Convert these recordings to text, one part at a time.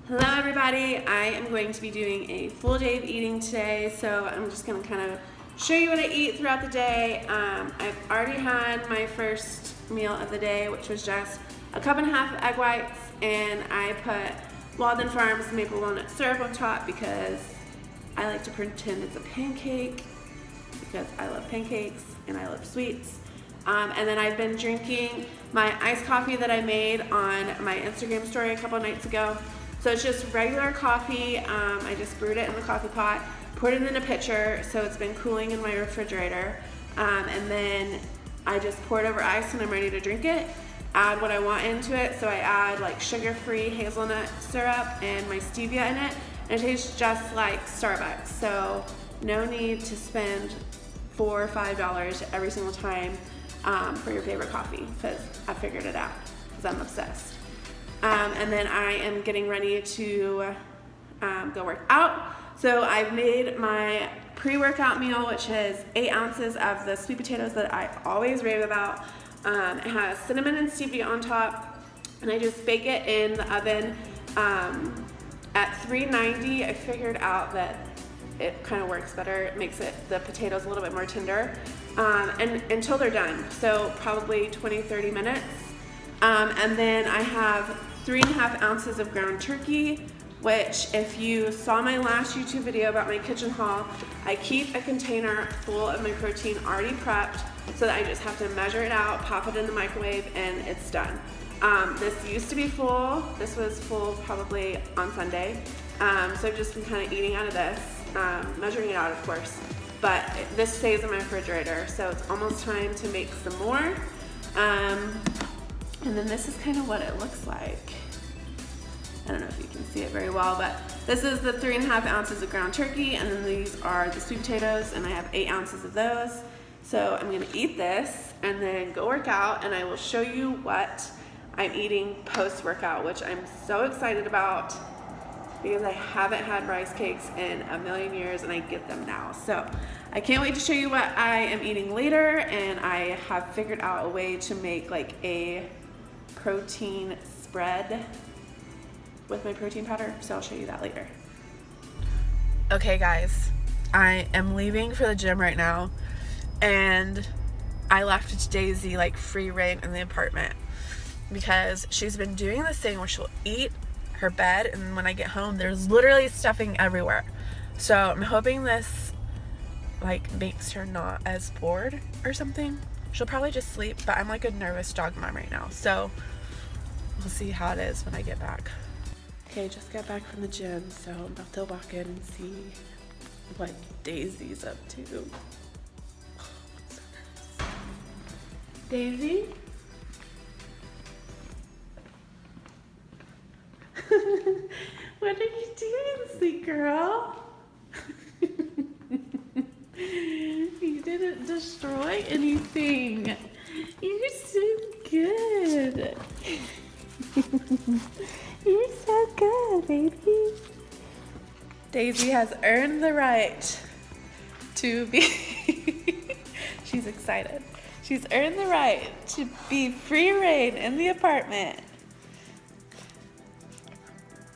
Hello everybody, I am going to be doing a full day of eating today, so I'm just going to kind of show you what I eat throughout the day. I've already had my first meal of the day, which was just a cup and a half of egg whites, and I put Walden Farms maple walnut syrup on top because I like to pretend it's a pancake because I love pancakes and I love sweets. And then I've been drinking my iced coffee that I made on my Instagram story a couple nights ago. So it's just regular coffee. I just brewed it in the coffee pot, poured it in a pitcher, so it's been cooling in my refrigerator. And then I just pour it over ice when I'm ready to drink it. Add what I want into it, so I add like sugar-free hazelnut syrup and my stevia in it, and it tastes just like Starbucks. So no need to spend $4 or $5 every single time for your favorite coffee, because I figured it out, because I'm obsessed. And then I am getting ready to go work out. So I've made my pre-workout meal, which is 8 ounces of the sweet potatoes that I always rave about. It has cinnamon and stevia on top, and I just bake it in the oven at 390. I figured out that it kind of works better. It makes the potatoes a little bit more tender, and until they're done. So probably 20-30 minutes. And then I have 3.5 ounces of ground turkey, which if you saw my last YouTube video about my kitchen haul, I keep a container full of my protein already prepped so that I just have to measure it out, pop it in the microwave, and it's done. This used to be full. This was full probably on Sunday. So I've just been kind of eating out of this, measuring it out of course, but this stays in my refrigerator, so it's almost time to make some more. And then this is kind of what it looks like. I don't know if you can see it very well, but this is the 3.5 ounces of ground turkey, and then these are the sweet potatoes, and I have 8 ounces of those. So I'm gonna eat this and then go work out, and I will show you what I'm eating post-workout, which I'm so excited about because I haven't had rice cakes in a million years, and I get them now. So I can't wait to show you what I am eating later, and I have figured out a way to make like a protein spread with my protein powder, so I'll show you that later. Okay guys, I am leaving for the gym right now, and I left Daisy like free reign in the apartment because she's been doing this thing where she'll eat her bed, and when I get home there's literally stuffing everywhere. So I'm hoping this like makes her not as bored or something. She'll probably just sleep, but I'm like a nervous dog mom right now, so we'll see how it is when I get back. Okay, just got back from the gym, so I'm about to walk in and see what Daisy's up to. Oh, I'm so nervous. Daisy? What are you doing, sweet girl? You didn't destroy anything. You're so good. You're so good, baby. Daisy has earned the right to be she's excited. She's earned the right to be free reign in the apartment.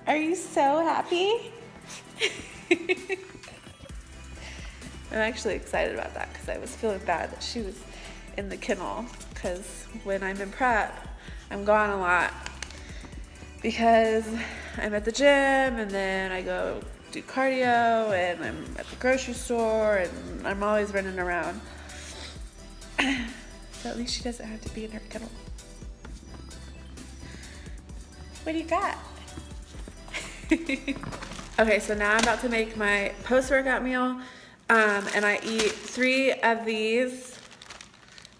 Are you so happy? I'm actually excited about that because I was feeling bad that she was in the kennel, because when I'm in prep, I'm gone a lot because I'm at the gym, and then I go do cardio, and I'm at the grocery store, and I'm always running around. So at least she doesn't have to be in her kennel. What do you got? Okay, so now I'm about to make my post-workout meal, and I eat 3 of these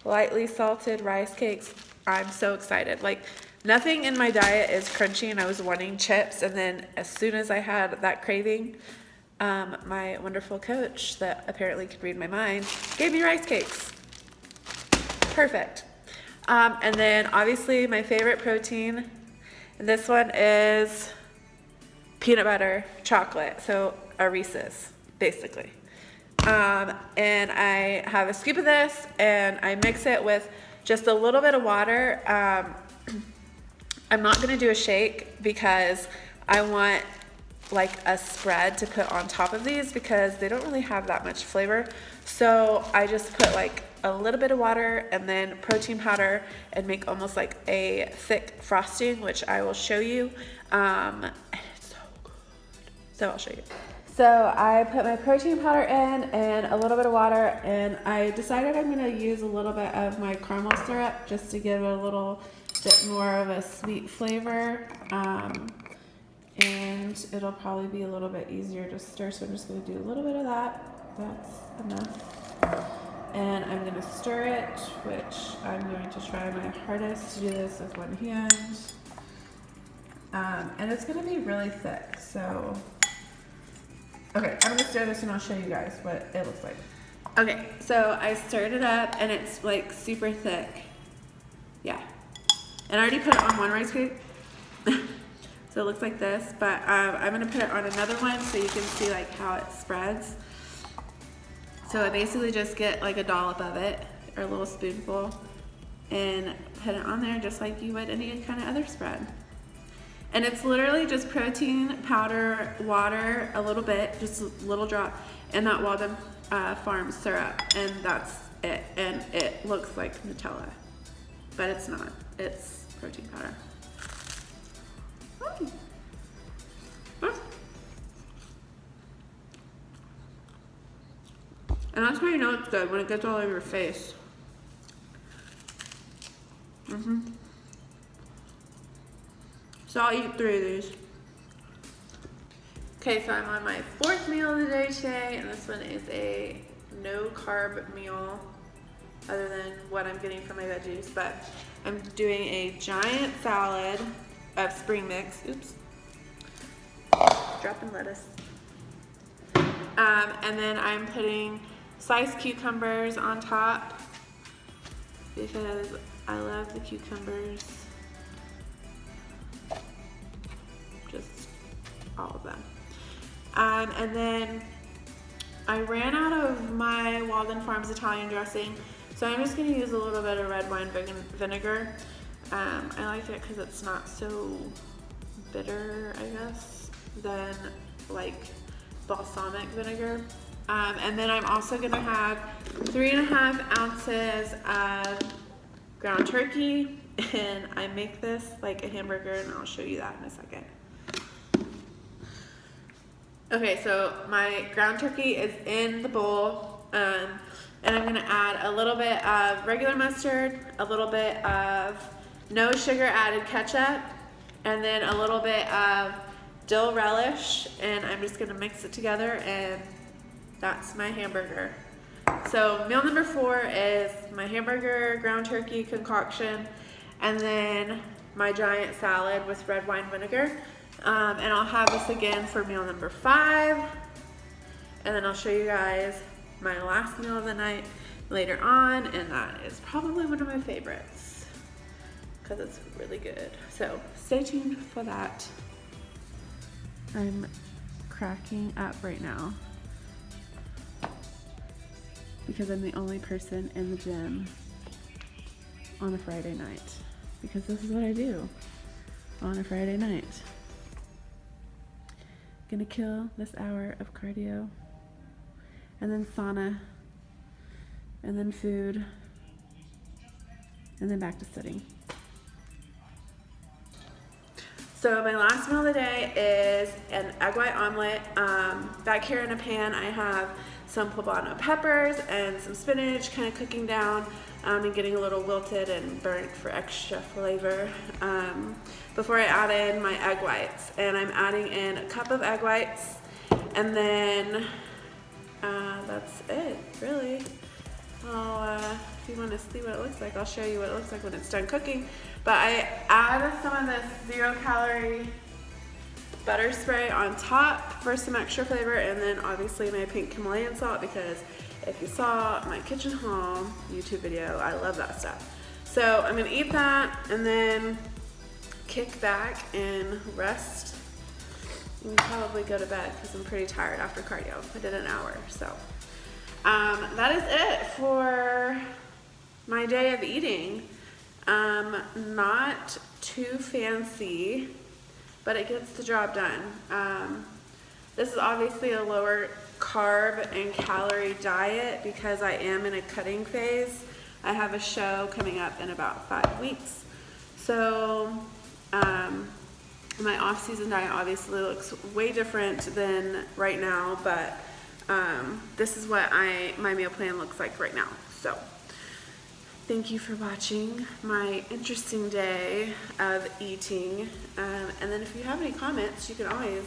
lightly salted rice cakes. I'm so excited. Like, nothing in my diet is crunchy, and I was wanting chips, and then as soon as I had that craving, my wonderful coach that apparently could read my mind gave me rice cakes. Perfect. And then obviously my favorite protein, and this one is peanut butter chocolate, so a Reese's basically. And I have a scoop of this, and I mix it with just a little bit of water. I'm not gonna do a shake because I want like a spread to put on top of these because they don't really have that much flavor. So I just put like a little bit of water and then protein powder and make almost like a thick frosting, which I will show you. And it's so good. So I'll show you. So I put my protein powder in and a little bit of water, and I decided I'm gonna use a little bit of my caramel syrup just to give it a little bit more of a sweet flavor. And it'll probably be a little bit easier to stir, so I'm just gonna do a little bit of that. That's enough. And I'm gonna stir it, which I'm going to try my hardest to do this with one hand. And it's gonna be really thick, so. Okay, I'm gonna stir this and I'll show you guys what it looks like. Okay, so I stirred it up and it's like super thick. Yeah. And I already put it on one rice cake. So it looks like this, but I'm gonna put it on another one so you can see like how it spreads. So I basically just get like a dollop of it, or a little spoonful, and put it on there just like you would any kind of other spread. And it's literally just protein powder, water, a little bit, just a little drop, and that Walden Farms syrup, and that's it. And it looks like Nutella, but it's not. It's protein powder. And that's how you know it's good, when it gets all over your face. So I'll eat 3 of these. Okay, so I'm on my 4th meal of the day today, and this one is a no carb meal other than what I'm getting from my veggies, but I'm doing a giant salad of spring mix. Oops. Dropping lettuce. And then I'm putting sliced cucumbers on top because I love the cucumbers. Just all of them. And then I ran out of my Walden Farms Italian dressing, so I'm just going to use a little bit of red wine vinegar. I like it because it's not so bitter, I guess, than like balsamic vinegar. And then I'm also going to have 3.5 ounces of ground turkey, and I make this like a hamburger, and I'll show you that in a second. Okay, so my ground turkey is in the bowl, and I'm gonna add a little bit of regular mustard, a little bit of no sugar added ketchup, and then a little bit of dill relish, and I'm just gonna mix it together, and that's my hamburger. So meal number 4 is my hamburger ground turkey concoction, and then my giant salad with red wine vinegar. And I'll have this again for meal number 5, and then I'll show you guys my last meal of the night later on, and that is probably one of my favorites because it's really good. So stay tuned for that. I'm cracking up right now because I'm the only person in the gym on a Friday night, because this is what I do on a Friday night. Gonna kill this hour of cardio, and then sauna, and then food, and then back to sitting. So my last meal of the day is an egg white omelet. Back here in a pan I have some poblano peppers and some spinach kind of cooking down and getting a little wilted and burnt for extra flavor before I add in my egg whites. And I'm adding in a cup of egg whites, and then that's it, really. If you want to see what it looks like, I'll show you what it looks like when it's done cooking. But I add some of this 0-calorie butter spray on top for some extra flavor, and then obviously my pink Himalayan salt, because if you saw my kitchen haul YouTube video, I love that stuff. So I'm gonna eat that and then kick back and rest and probably go to bed because I'm pretty tired after cardio. I did an hour, so that is it for my day of eating. Not too fancy. but it gets the job done. This is obviously a lower carb and calorie diet because I am in a cutting phase. I have a show coming up in about 5 weeks. So my off-season diet obviously looks way different than right now, but this is what my meal plan looks like right now. So thank you for watching my interesting day of eating. And then if you have any comments, you can always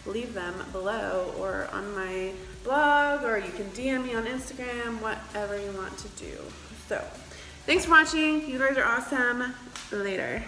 leave them below or on my blog, or you can DM me on Instagram, whatever you want to do. So thanks for watching. You guys are awesome. Later.